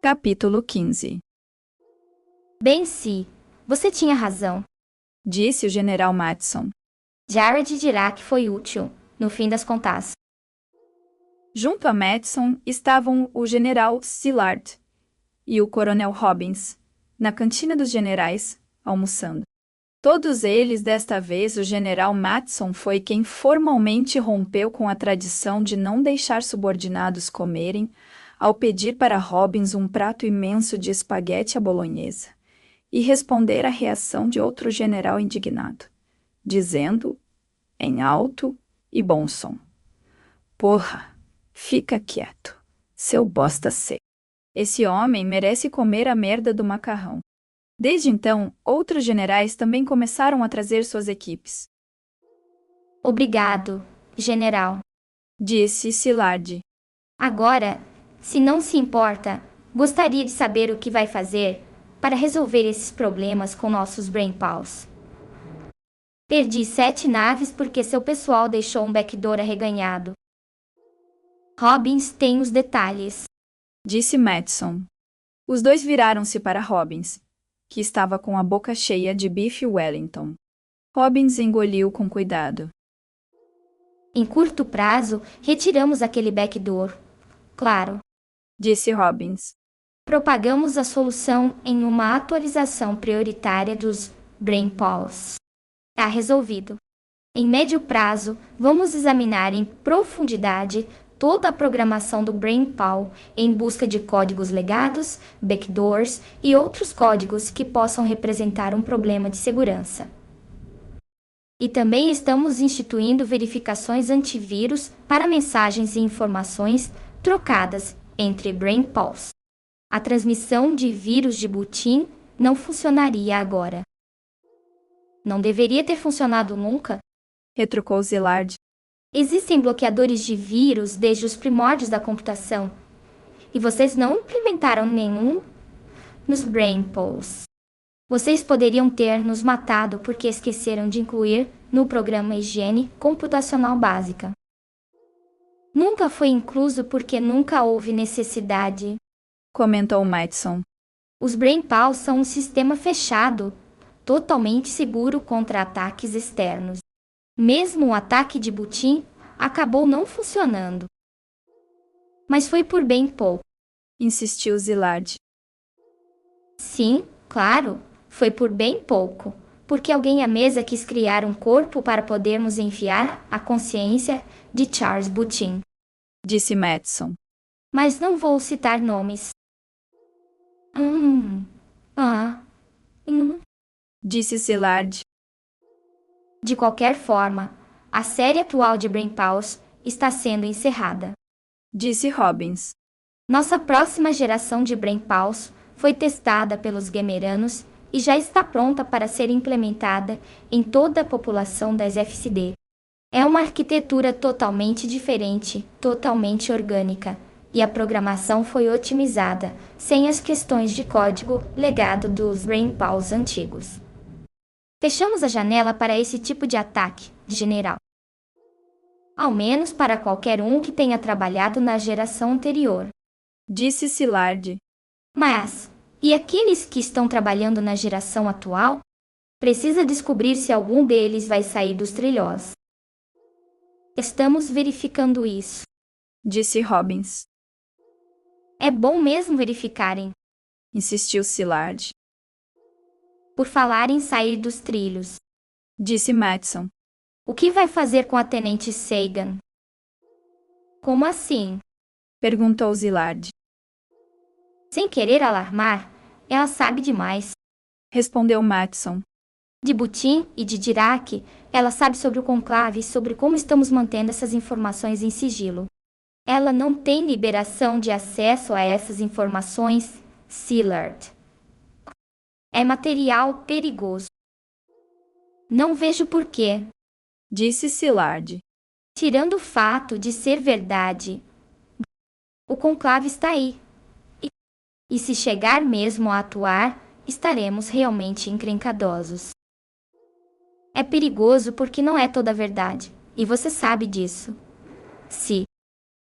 Capítulo 15. Bem, sim, você tinha razão. Disse o general Matson. Jared dirá que foi útil, no fim das contas. Junto a Matson estavam o general Szilard e o coronel Robbins, na cantina dos generais, almoçando. Todos eles, desta vez, o general Matson foi quem formalmente rompeu com a tradição de não deixar subordinados comerem, ao pedir para Robbins um prato imenso de espaguete à bolonhesa, e responder à reação de outro general indignado, dizendo, em alto e bom som: "Porra, fica quieto, seu bosta seco. Esse homem merece comer a merda do macarrão." Desde então, outros generais também começaram a trazer suas equipes. Obrigado, general. Disse Szilard. Agora, se não se importa, gostaria de saber o que vai fazer para resolver esses problemas com nossos brainpaws. Perdi 7 naves porque seu pessoal deixou um backdoor arreganhado. Robbins tem os detalhes. Disse Matson. Os dois viraram-se para Robbins, que estava com a boca cheia de bife Wellington. Robbins engoliu com cuidado. Em curto prazo, retiramos aquele backdoor. Claro. Disse Robbins. Propagamos a solução em uma atualização prioritária dos brainpaws. Tá resolvido. Em médio prazo, vamos examinar em profundidade toda a programação do brainpaw em busca de códigos legados, backdoors e outros códigos que possam representar um problema de segurança. E também estamos instituindo verificações antivírus para mensagens e informações trocadas entre brainpaws. A transmissão de vírus de bootinn não funcionaria agora. Não deveria ter funcionado nunca, retrucou Szilard. Existem bloqueadores de vírus desde os primórdios da computação. E vocês não implementaram nenhum nos brainpaws. Vocês poderiam ter nos matado porque esqueceram de incluir no programa higiene computacional básica. Nunca foi incluso porque nunca houve necessidade, comentou Matson. Os brainpaws são um sistema fechado, totalmente seguro contra ataques externos. Mesmo o ataque de bootinn acabou não funcionando. Mas foi por bem pouco. Insistiu Szilard. Sim, claro, foi por bem pouco. Porque alguém à mesa quis criar um corpo para podermos enfiar a consciência de Charles Bootinn. Disse Matson. Mas não vou citar nomes. Disse Szilard. De qualquer forma, a série atual de brainpaws está sendo encerrada. Disse Robbins. Nossa próxima geração de brainpaws foi testada pelos Gemeranos e já está pronta para ser implementada em toda a população das FCD. É uma arquitetura totalmente diferente, totalmente orgânica, e a programação foi otimizada, sem as questões de código legado dos brainpaws antigos. Fechamos a janela para esse tipo de ataque, general. Ao menos para qualquer um que tenha trabalhado na geração anterior. Disse Szilard. Mas, e aqueles que estão trabalhando na geração atual? Precisa descobrir se algum deles vai sair dos trilhós. Estamos verificando isso. Disse Robbins. É bom mesmo verificarem. Insistiu Szilard. Por falar em sair dos trilhos. Disse Matson. O que vai fazer com a Tenente Sagan? Como assim? Perguntou Szilard. Sem querer alarmar, ela sabe demais. Respondeu Matson. De Bootinn e de Dirac, ela sabe sobre o conclave e sobre como estamos mantendo essas informações em sigilo. Ela não tem liberação de acesso a essas informações, Szilard. É material perigoso. Não vejo porquê. Disse Szilard. Tirando o fato de ser verdade, o conclave está aí. E se chegar mesmo a atuar, estaremos realmente encrencadosos. É perigoso porque não é toda a verdade, e você sabe disso. Se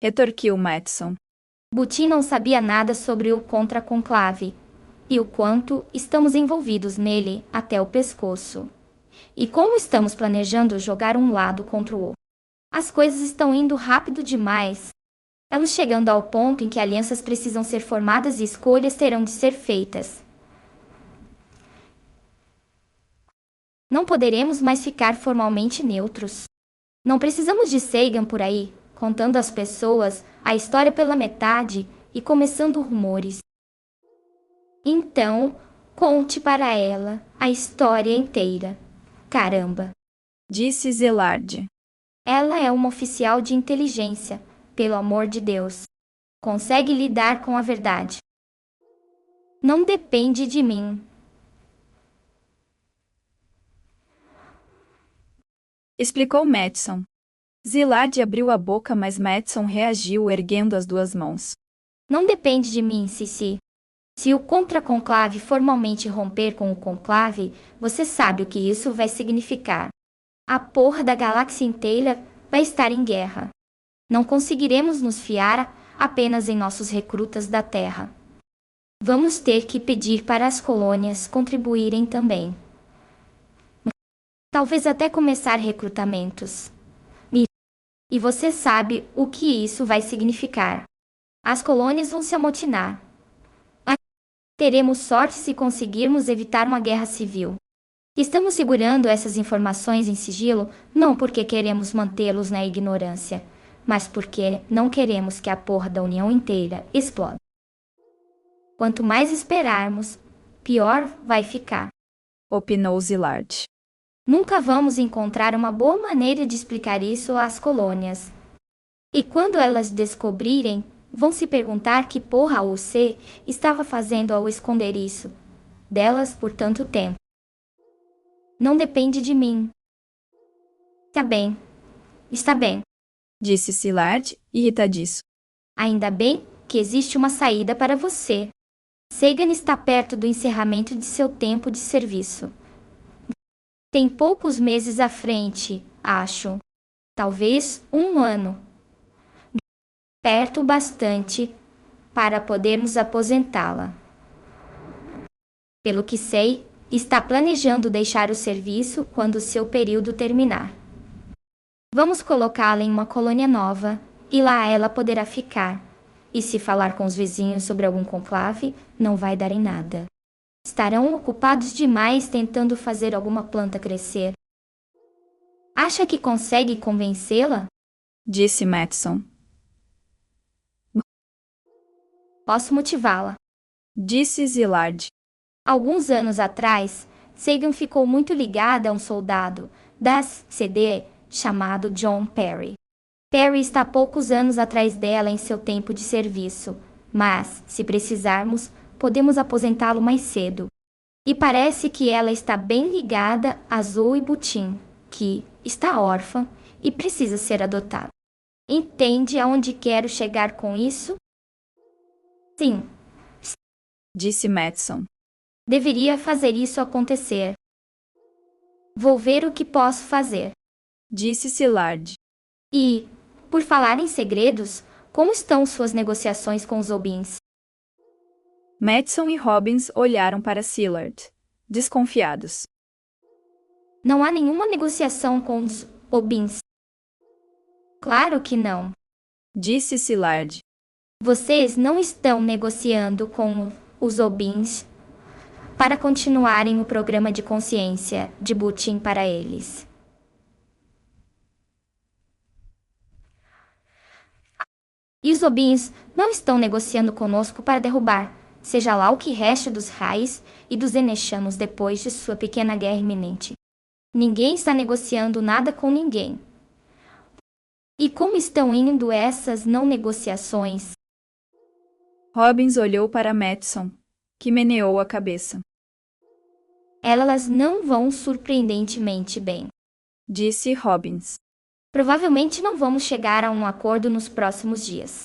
retorquiu Matson. Butin não sabia nada sobre o contra-conclave, e o quanto estamos envolvidos nele até o pescoço. E como estamos planejando jogar um lado contra o outro. As coisas estão indo rápido demais. Estamos chegando ao ponto em que alianças precisam ser formadas e escolhas terão de ser feitas. Não poderemos mais ficar formalmente neutros. Não precisamos de Sagan por aí, contando às pessoas a história pela metade e começando rumores. Então, conte para ela a história inteira. Caramba! Disse Zelard. Ela é uma oficial de inteligência, pelo amor de Deus. Consegue lidar com a verdade. Não depende de mim. Explicou Madison. Zelard abriu a boca, mas Madison reagiu erguendo as duas mãos. Não depende de mim, Cici. Se o contra-conclave formalmente romper com o conclave, você sabe o que isso vai significar. A porra da galáxia inteira vai estar em guerra. Não conseguiremos nos fiar apenas em nossos recrutas da Terra. Vamos ter que pedir para as colônias contribuírem também. Talvez até começar recrutamentos. E você sabe o que isso vai significar. As colônias vão se amotinar. Teremos sorte se conseguirmos evitar uma guerra civil. Estamos segurando essas informações em sigilo não porque queremos mantê-los na ignorância, mas porque não queremos que a porra da União inteira exploda. Quanto mais esperarmos, pior vai ficar. Opinou Zelard. Nunca vamos encontrar uma boa maneira de explicar isso às colônias. E quando elas descobrirem, vão se perguntar que porra o C estava fazendo ao esconder isso delas por tanto tempo. Não depende de mim. Está bem, Disse Zelard, irritadiço. Ainda bem que existe uma saída para você. Sagan está perto do encerramento de seu tempo de serviço. Tem poucos meses à frente, acho. Talvez 1 ano. Perto bastante para podermos aposentá-la. Pelo que sei, está planejando deixar o serviço quando seu período terminar. Vamos colocá-la em uma colônia nova e lá ela poderá ficar. E se falar com os vizinhos sobre algum conclave, não vai dar em nada. Estarão ocupados demais tentando fazer alguma planta crescer. Acha que consegue convencê-la? Disse Madison. Posso motivá-la. Disse Zelard. Alguns anos atrás, Sagan ficou muito ligada a um soldado da CD chamado John Perry. Perry está poucos anos atrás dela em seu tempo de serviço, mas, se precisarmos, podemos aposentá-lo mais cedo. E parece que ela está bem ligada a Zoe Butin, que está órfã e precisa ser adotada. Entende aonde quero chegar com isso? Sim. Disse Madison. Deveria fazer isso acontecer. Vou ver o que posso fazer. Disse Zelard. E, por falar em segredos, como estão suas negociações com os Obins? Madison e Robbins olharam para Zelard, desconfiados. Não há nenhuma negociação com os Obins. Claro que não. Disse Zelard. Vocês não estão negociando com os Obins para continuarem o programa de consciência de Butin para eles. E os Obins não estão negociando conosco para derrubar, seja lá o que reste dos Raiz e dos Eneshanos depois de sua pequena guerra iminente. Ninguém está negociando nada com ninguém. E como estão indo essas não negociações? Robbins olhou para Madison, que meneou a cabeça. Elas não vão surpreendentemente bem. Disse Robbins. Provavelmente não vamos chegar a um acordo nos próximos dias.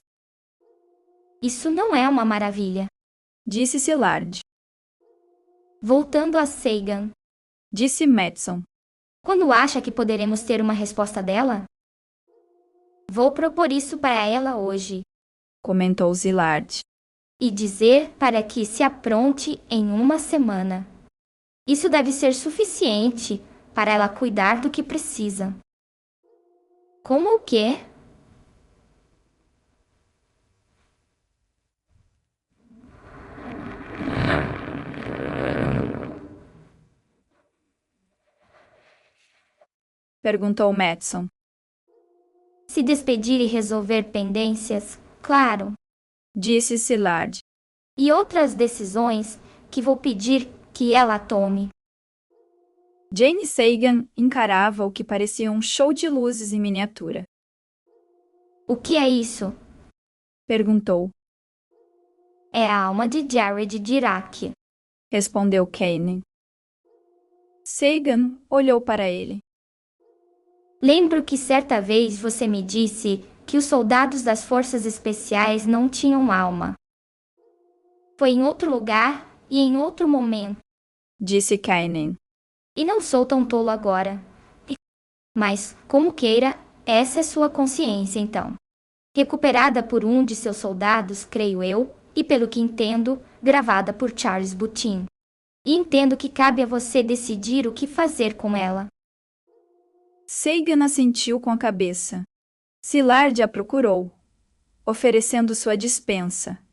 Isso não é uma maravilha. Disse Zelard. Voltando a Sagan. Disse Madison. Quando acha que poderemos ter uma resposta dela? Vou propor isso para ela hoje. comentou Szilárd. E dizer para que se apronte em uma semana. Isso deve ser suficiente para ela cuidar do que precisa. Como o quê? Perguntou Madison. Se despedir e resolver pendências, claro. Disse Szilárd. E outras decisões que vou pedir que ela tome. Jane Sagan encarava o que parecia um show de luzes em miniatura. O que é isso? Perguntou. É a alma de Jared Dirac. Respondeu Kanan. Sagan olhou para ele. Lembro que certa vez você me disse que os soldados das forças especiais não tinham alma. Foi em outro lugar e em outro momento. Disse Kanan. E não sou tão tolo agora. Mas, como queira, essa é sua consciência então. Recuperada por um de seus soldados, creio eu, e pelo que entendo, gravada por Charles Butin. E entendo que cabe a você decidir o que fazer com ela. Sagan assentiu com a cabeça. Szilárd a procurou, oferecendo sua dispensa,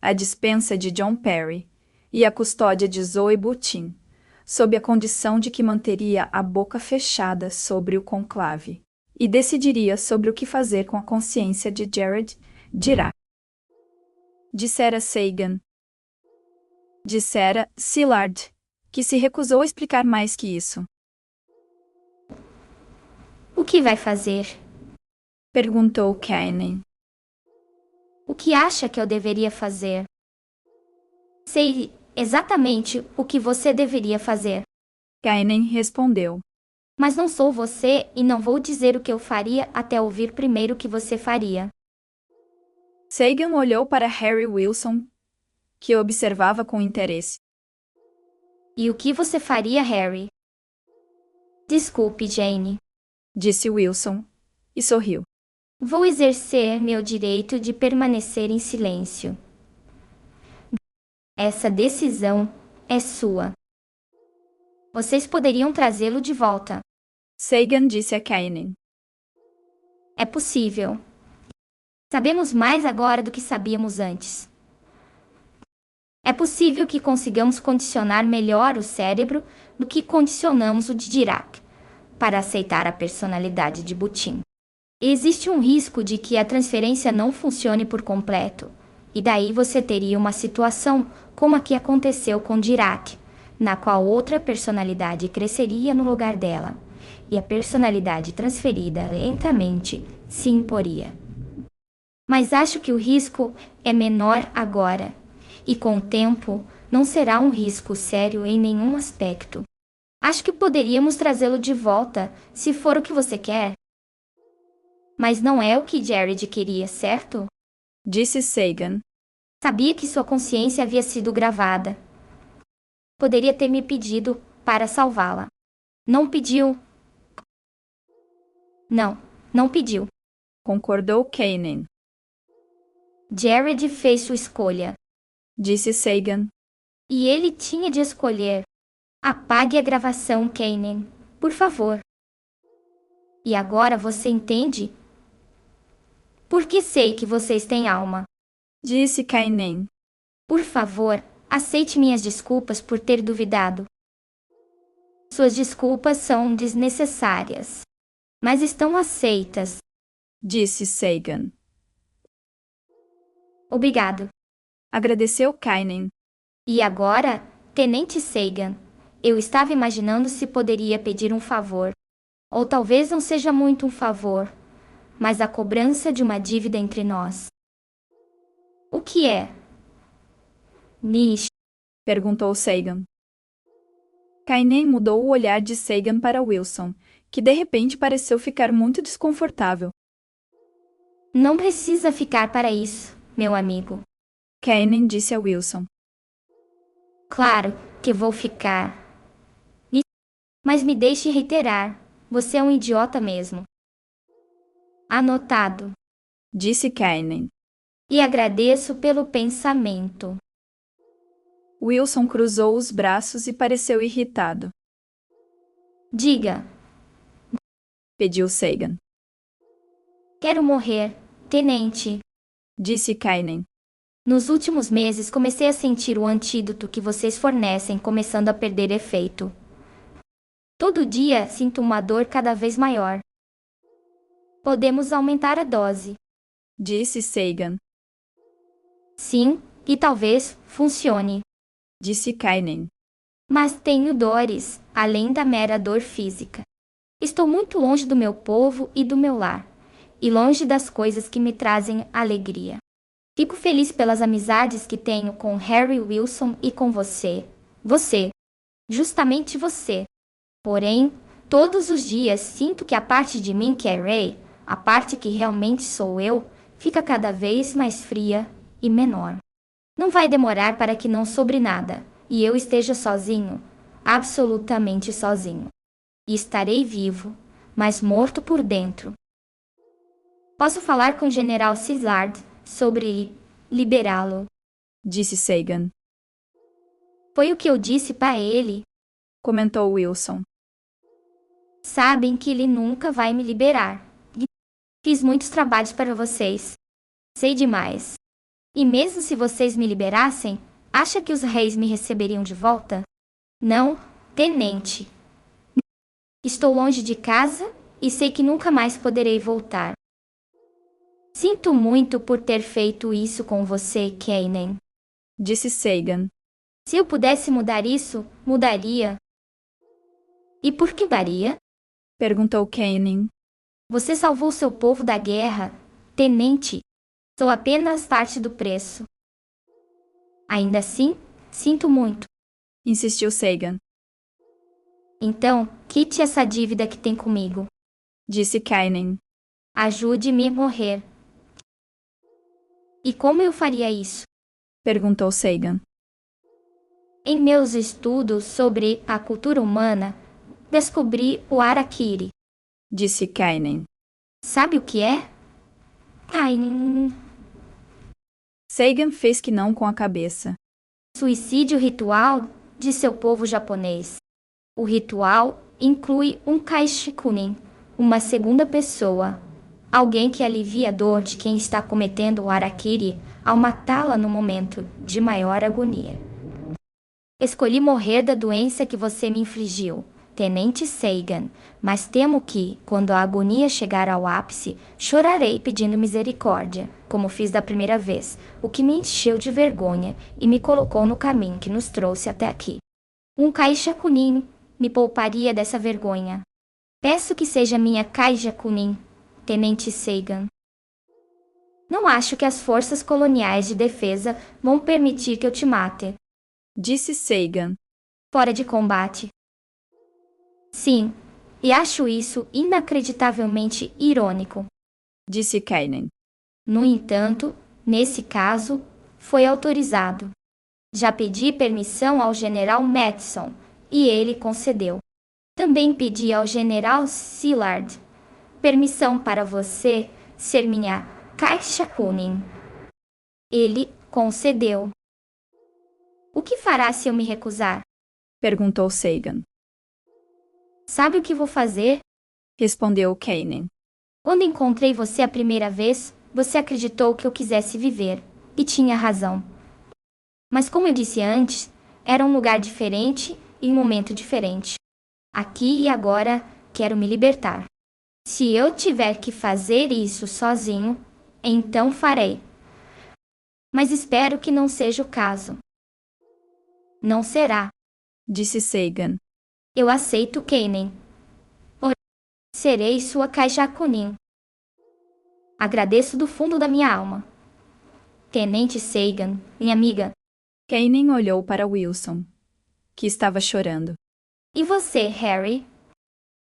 a dispensa de John Perry e a custódia de Zoe Butin, sob a condição de que manteria a boca fechada sobre o conclave e decidiria sobre o que fazer com a consciência de Jared Dirac. Dissera Sagan. Dissera Szilárd, que se recusou a explicar mais que isso. O que vai fazer? Perguntou Kanan. O que acha que eu deveria fazer? Sei exatamente o que você deveria fazer. Kanan respondeu. Mas não sou você e não vou dizer o que eu faria até ouvir primeiro o que você faria. Sagan olhou para Harry Wilson, que observava com interesse. E o que você faria, Harry? Desculpe, Jane. Disse Wilson, e sorriu. Vou exercer meu direito de permanecer em silêncio. Essa decisão é sua. Vocês poderiam trazê-lo de volta. Sagan disse a Kanan. É possível. Sabemos mais agora do que sabíamos antes. É possível que consigamos condicionar melhor o cérebro do que condicionamos o de Dirac para aceitar a personalidade de Butin. Existe um risco de que a transferência não funcione por completo, e daí você teria uma situação como a que aconteceu com Dirac, na qual outra personalidade cresceria no lugar dela, e a personalidade transferida lentamente se imporia. Mas acho que o risco é menor agora, e com o tempo não será um risco sério em nenhum aspecto. Acho que poderíamos trazê-lo de volta, se for o que você quer. Mas não é o que Jared queria, certo? Disse Sagan. Sabia que sua consciência havia sido gravada. Poderia ter me pedido para salvá-la. Não pediu. Não pediu. Concordou Kanan. Jared fez sua escolha. Disse Sagan. E ele tinha de escolher. Apague a gravação, Kanan, por favor. E agora você entende? Porque sei que vocês têm alma. Disse Kanan. Por favor, aceite minhas desculpas por ter duvidado. Suas desculpas são desnecessárias, mas estão aceitas. Disse Sagan. Obrigado. Agradeceu Kanan. E agora, Tenente Sagan, eu estava imaginando se poderia pedir um favor. Ou talvez não seja muito um favor, mas a cobrança de uma dívida entre nós. O que é? Nish. Perguntou Sagan. Kanan mudou o olhar de Sagan para Wilson, que de repente pareceu ficar muito desconfortável. Não precisa ficar para isso, meu amigo. Kanan disse a Wilson. Claro que vou ficar. Mas me deixe reiterar, você é um idiota mesmo. Anotado. Disse Kanan. E agradeço pelo pensamento. Wilson cruzou os braços e pareceu irritado. Diga, Pediu Sagan. quero morrer, tenente. Disse Kainen. Nos últimos meses comecei a sentir o antídoto que vocês fornecem começando a perder efeito. Todo dia sinto uma dor cada vez maior. Podemos aumentar a dose. Disse Sagan. Sim, e talvez funcione. Disse Kainen. Mas tenho dores, além da mera dor física. Estou muito longe do meu povo e do meu lar, e longe das coisas que me trazem alegria. Fico feliz pelas amizades que tenho com Harry Wilson e com você. Você. Justamente você. Porém, todos os dias sinto que a parte de mim que é Ray, a parte que realmente sou eu, fica cada vez mais fria e menor. Não vai demorar para que não sobre nada, e eu esteja sozinho, absolutamente sozinho. E estarei vivo, mas morto por dentro. Posso falar com o General Szilard sobre liberá-lo. Disse Sagan. Foi o que eu disse para ele. Comentou Wilson. Sabem que ele nunca vai me liberar. Fiz muitos trabalhos para vocês. Sei demais. E mesmo se vocês me liberassem, acha que os reis me receberiam de volta? Não, tenente. Estou longe de casa e sei que nunca mais poderei voltar. Sinto muito por ter feito isso com você, Kainen. Disse Sagan. Se eu pudesse mudar isso, mudaria. E por que daria? Perguntou Kainen. Você salvou seu povo da guerra, tenente. Sou apenas parte do preço. Ainda assim, sinto muito. Insistiu Sagan. Então, quite essa dívida que tem comigo. Disse Kainen. Ajude-me a morrer. E como eu faria isso? Perguntou Sagan. Em meus estudos sobre a cultura humana, descobri o Harakiri. Disse Kainen. Sabe o que é? Kainen. Sagan fez que não com a cabeça. Suicídio ritual de seu povo japonês. O ritual inclui um kaishikunin, uma segunda pessoa, alguém que alivia a dor de quem está cometendo o harakiri ao matá-la no momento de maior agonia. Escolhi morrer da doença que você me infligiu, Tenente Sagan, mas temo que, quando a agonia chegar ao ápice, chorarei pedindo misericórdia, como fiz da primeira vez, o que me encheu de vergonha e me colocou no caminho que nos trouxe até aqui. Um Kaishakunin me pouparia dessa vergonha. Peço que seja minha Kaishakunin, Tenente Sagan. Não acho que as forças coloniais de defesa vão permitir que eu te mate. Disse Sagan. Fora de combate. Sim, e acho isso inacreditavelmente irônico. Disse Kainen. No entanto, nesse caso, foi autorizado. Já pedi permissão ao General Madison, e ele concedeu. Também pedi ao General Szilard permissão para você ser minha Kaishakunin. Ele concedeu. O que fará se eu me recusar? Perguntou Sagan. Sabe o que vou fazer? Respondeu Kainen. Quando encontrei você a primeira vez, você acreditou que eu quisesse viver, e tinha razão. Mas como eu disse antes, era um lugar diferente e um momento diferente. Aqui e agora, quero me libertar. Se eu tiver que fazer isso sozinho, então farei. Mas espero que não seja o caso. Não será. Disse Sagan. Eu aceito Kainen. Serei sua Kaishakunin. Agradeço do fundo da minha alma. Tenente Sagan, minha amiga. Kainen olhou para Wilson, que estava chorando. E você, Harry?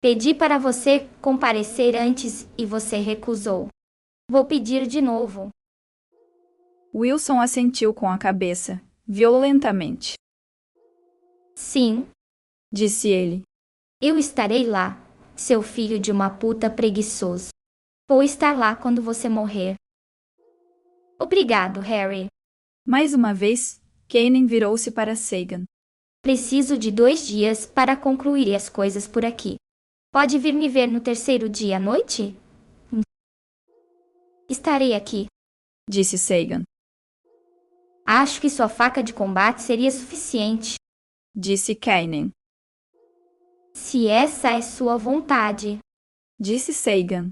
Pedi para você comparecer antes e você recusou. Vou pedir de novo. Wilson assentiu com a cabeça, violentamente. Sim, Disse ele. eu estarei lá, seu filho de uma puta preguiçoso. Vou estar lá quando você morrer. Obrigado, Harry. Mais uma vez, Kanan virou-se para Sagan. Preciso de 2 dias para concluir as coisas por aqui. Pode vir me ver no terceiro dia à noite? Estarei aqui. Disse Sagan. Acho que sua faca de combate seria suficiente. Disse Kanan. Se essa é sua vontade. Disse Sagan.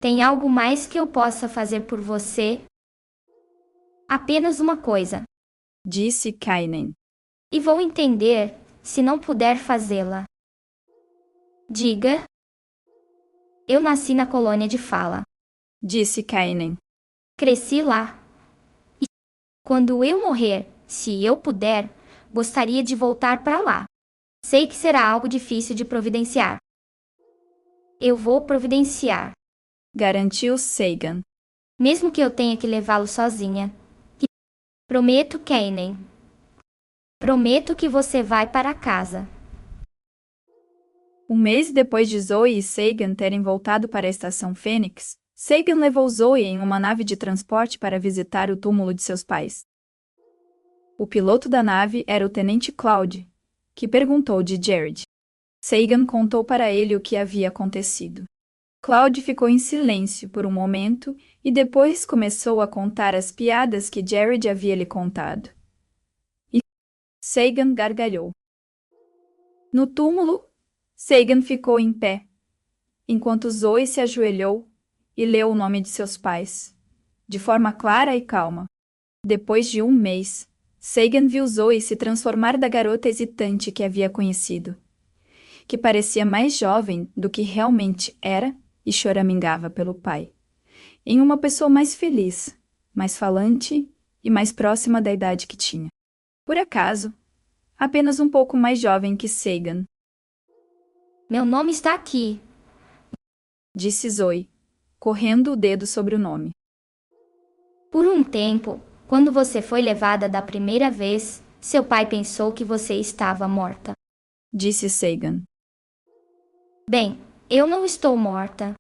Tem algo mais que eu possa fazer por você? Apenas uma coisa. Disse Kanan. E vou entender se não puder fazê-la. Diga. Eu nasci na colônia de Fala. Disse Kanan. Cresci lá. E quando eu morrer, se eu puder, gostaria de voltar para lá. Sei que será algo difícil de providenciar. Eu vou providenciar. Garantiu Sagan. Mesmo que eu tenha que levá-lo sozinha. Prometo, Kanan. Prometo que você vai para casa. Um mês depois de Zoe e Sagan terem voltado para a Estação Fênix, Sagan levou Zoe em uma nave de transporte para visitar o túmulo de seus pais. O piloto da nave era o Tenente Cloud, que perguntou de Jared. Sagan contou para ele o que havia acontecido. Cloud ficou em silêncio por um momento e depois começou a contar as piadas que Jared havia lhe contado. E Sagan gargalhou. No túmulo, Sagan ficou em pé, enquanto Zoe se ajoelhou e leu o nome de seus pais, de forma clara e calma. Depois de um mês, Sagan viu Zoe se transformar da garota hesitante que havia conhecido, que parecia mais jovem do que realmente era e choramingava pelo pai, em uma pessoa mais feliz, mais falante e mais próxima da idade que tinha. Por acaso, apenas um pouco mais jovem que Sagan. Meu nome está aqui. Disse Zoe, correndo o dedo sobre o nome. Por um tempo, quando você foi levada da primeira vez, seu pai pensou que você estava morta. Disse Sagan. Bem, eu não estou morta.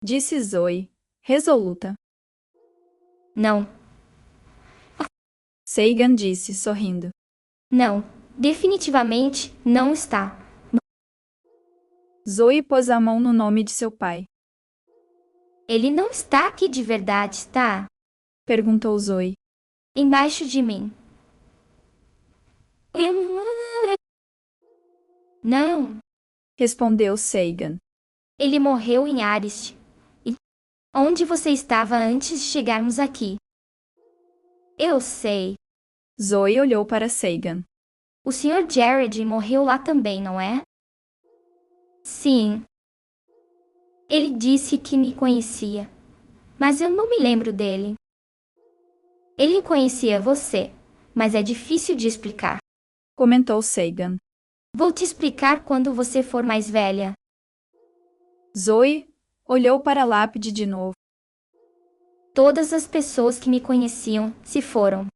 Disse Zoe, resoluta. Não, Sagan disse, sorrindo. não, definitivamente não está. Zoe pôs a mão no nome de seu pai. Ele não está aqui de verdade, está? Perguntou Zoe. Embaixo de mim. Não, Respondeu Sagan. ele morreu em Arist. E onde você estava antes de chegarmos aqui? Eu sei. Zoe olhou para Sagan. O Sr. Jared morreu lá também, não é? Sim. Ele disse que me conhecia, mas eu não me lembro dele. Ele conhecia você, mas é difícil de explicar. Comentou Sagan. Vou te explicar quando você for mais velha. Zoe olhou para a lápide de novo. Todas as pessoas que me conheciam se foram.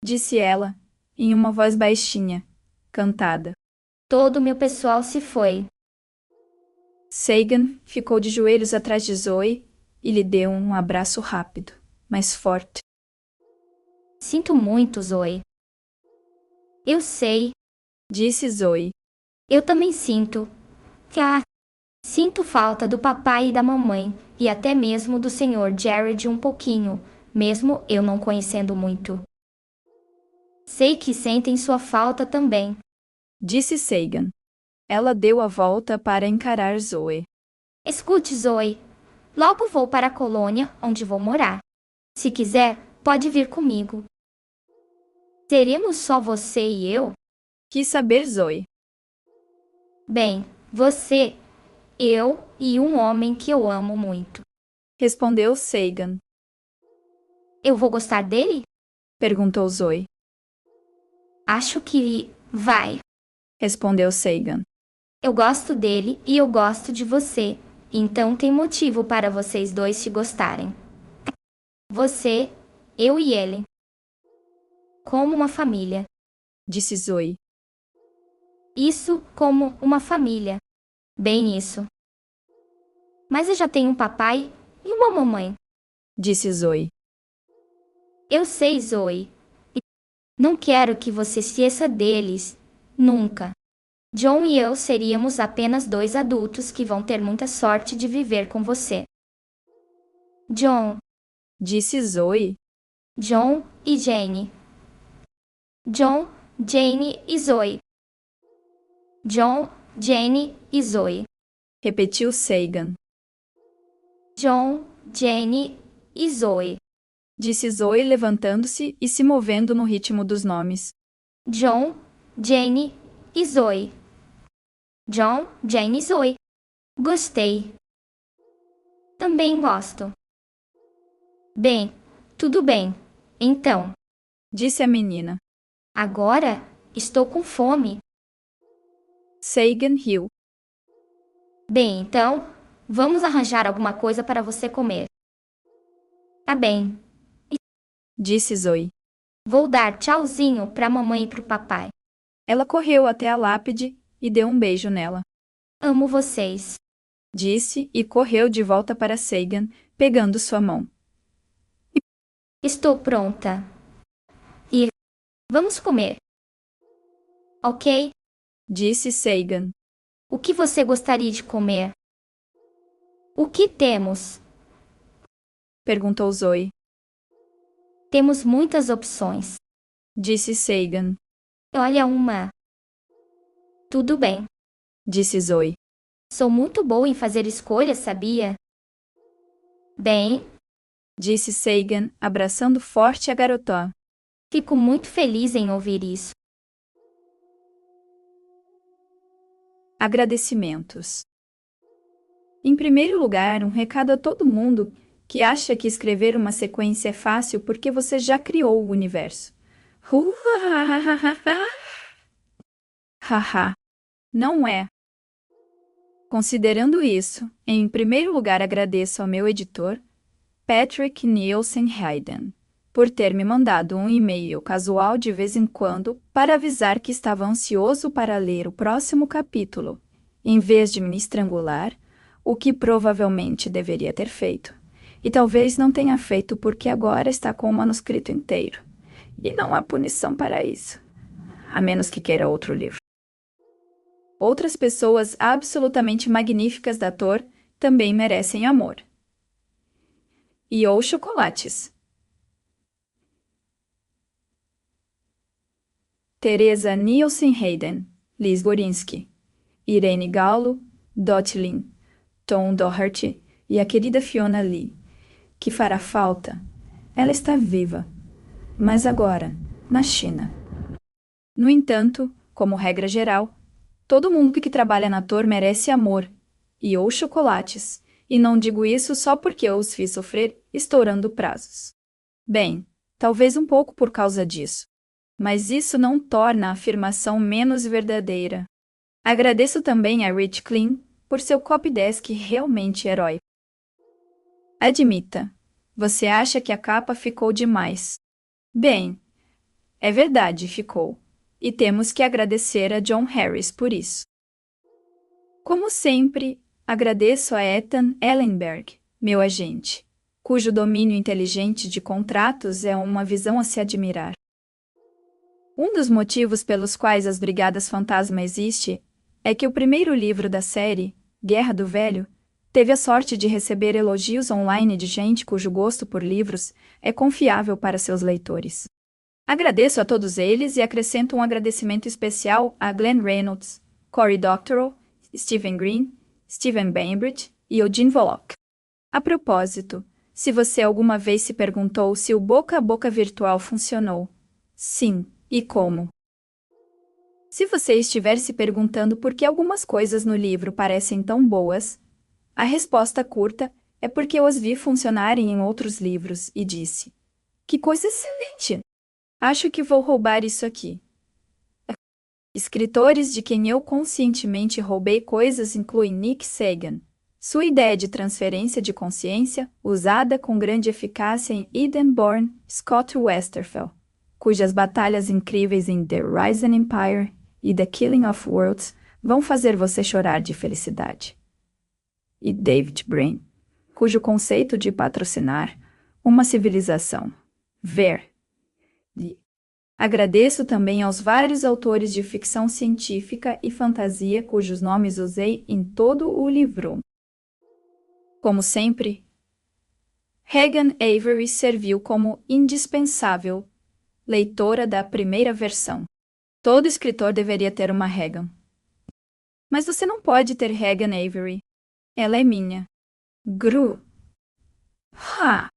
Disse ela, em uma voz baixinha, cantada. Todo o meu pessoal se foi. Sagan ficou de joelhos atrás de Zoe e lhe deu um abraço rápido, mas forte. Sinto muito, Zoe. Eu sei. Disse Zoe. Eu também sinto. Sinto falta do papai e da mamãe, e até mesmo do Sr. Jared um pouquinho, mesmo eu não conhecendo muito. Sei que sentem sua falta também. Disse Sagan. Ela deu a volta para encarar Zoe. Escute, Zoe. Logo vou para a colônia, onde vou morar. Se quiser, pode vir comigo. Seremos só você e eu? Quis saber Zoe. Bem, você, eu e um homem que eu amo muito. Respondeu Sagan. Eu vou gostar dele? Perguntou Zoe. Acho que vai. Respondeu Sagan. Eu gosto dele e eu gosto de você, então tem motivo para vocês dois se gostarem. Você, eu e ele. Como uma família. Disse Zoe. Isso, como uma família. Bem isso. Mas eu já tenho um papai e uma mamãe. Disse Zoe. Eu sei, Zoe. E não quero que você esqueça deles. Nunca. John e eu seríamos apenas dois adultos que vão ter muita sorte de viver com você. John, disse Zoe. John e Jane. John, Jane e Zoe. John, Jane e Zoe. Repetiu Sagan. John, Jane e Zoe. Disse Zoe levantando-se e se movendo no ritmo dos nomes. John, Jane e Zoe. John, Jane e Zoe. Gostei. Também gosto. Bem, tudo bem. Então, Disse a menina. agora estou com fome. Sagan riu. Bem, então, vamos arranjar alguma coisa para você comer. Tá bem. Disse Zoe. Vou dar tchauzinho pra mamãe e pro papai. Ela correu até a lápide e deu um beijo nela. Amo vocês. Disse e correu de volta para Sagan, pegando sua mão. Estou pronta. E vamos comer. Ok? Disse Sagan. O que você gostaria de comer? O que temos? Perguntou Zoe. Temos muitas opções. Disse Sagan. Olha uma. Tudo bem. Disse Zoe. Sou muito boa em fazer escolhas, sabia? Bem, Disse Sagan, abraçando forte a garotó. fico muito feliz em ouvir isso. Agradecimentos. Em primeiro lugar, um recado a todo mundo que acha que escrever uma sequência é fácil porque você já criou o universo. Haha. Não é. Considerando isso, em primeiro lugar agradeço ao meu editor, Patrick Nielsen Hayden, por ter me mandado um e-mail casual de vez em quando para avisar que estava ansioso para ler o próximo capítulo, em vez de me estrangular, o que provavelmente deveria ter feito. E talvez não tenha feito porque agora está com o manuscrito inteiro. E não há punição para isso, a menos que queira outro livro. Outras pessoas absolutamente magníficas da Tor também merecem amor. E ou chocolates. Teresa Nielsen Hayden, Liz Gorinski, Irene Gallo, Dot Lin, Tom Doherty e a querida Fiona Lee, que fará falta. Ela está viva, mas agora, na China. No entanto, como regra geral, todo mundo que trabalha na Tor merece amor, e ou chocolates, e não digo isso só porque eu os fiz sofrer estourando prazos. Bem, talvez um pouco por causa disso. Mas isso não torna a afirmação menos verdadeira. Agradeço também a Rich Klein por seu copydesk realmente heróico. Admita, você acha que a capa ficou demais. Bem, é verdade, ficou. E temos que agradecer a John Harris por isso. Como sempre, agradeço a Ethan Ellenberg, meu agente, cujo domínio inteligente de contratos é uma visão a se admirar. Um dos motivos pelos quais as Brigadas Fantasma existe é que o primeiro livro da série, Guerra do Velho, teve a sorte de receber elogios online de gente cujo gosto por livros é confiável para seus leitores. Agradeço a todos eles e acrescento um agradecimento especial a Glenn Reynolds, Cory Doctorow, Stephen Green, Stephen Bainbridge e Eugene Volokh. A propósito, se você alguma vez se perguntou se o boca a boca virtual funcionou, sim, e como? Se você estiver se perguntando por que algumas coisas no livro parecem tão boas, a resposta curta é porque eu as vi funcionarem em outros livros e disse: que coisa excelente! Acho que vou roubar isso aqui. Escritores de quem eu conscientemente roubei coisas incluem Nick Sagan. Sua ideia de transferência de consciência, usada com grande eficácia em Edenborn, Scott Westerfeld, cujas batalhas incríveis em The Risen Empire e The Killing of Worlds vão fazer você chorar de felicidade. E David Brain, cujo conceito de patrocinar uma civilização Ver. Agradeço também aos vários autores de ficção científica e fantasia cujos nomes usei em todo o livro. Como sempre, Regan Avery serviu como indispensável leitora da primeira versão. Todo escritor deveria ter uma Regan. Mas você não pode ter Regan Avery. Ela é minha. Gru. Ha!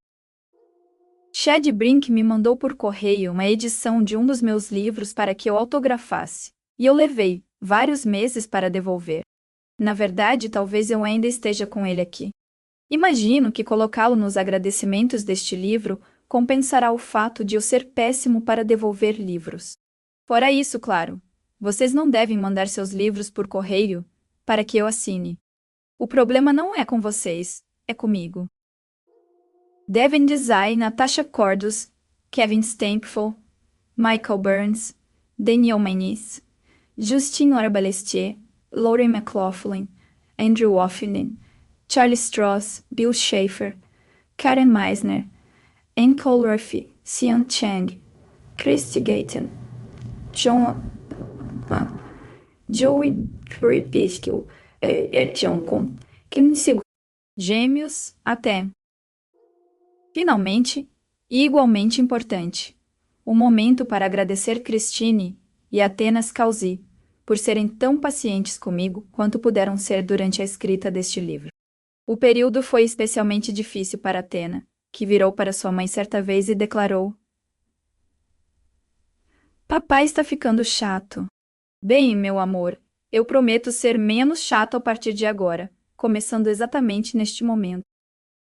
Chad Brink me mandou por correio uma edição de um dos meus livros para que eu autografasse, e eu levei vários meses para devolver. Na verdade, talvez eu ainda esteja com ele aqui. Imagino que colocá-lo nos agradecimentos deste livro compensará o fato de eu ser péssimo para devolver livros. Fora isso, claro, vocês não devem mandar seus livros por correio para que eu assine. O problema não é com vocês, é comigo. Devin Desai, Natasha Cordus, Kevin Stempfel, Michael Burns, Daniel Maynis, Justine Arbalestier, Lauren McLaughlin, Andrew Woffinen, Charlie Stross, Bill Schaefer, Karen Meisner, Ann Colworthy, Sian Chang, Christy Gayton, Joey Trippiskill, John Kim Gêmeos, até. Finalmente, e igualmente importante, o momento para agradecer Christine e Atenas Causi por serem tão pacientes comigo quanto puderam ser durante a escrita deste livro. O período foi especialmente difícil para Atena, que virou para sua mãe certa vez e declarou: Papai está ficando chato. Bem, meu amor, eu prometo ser menos chato a partir de agora, começando exatamente neste momento.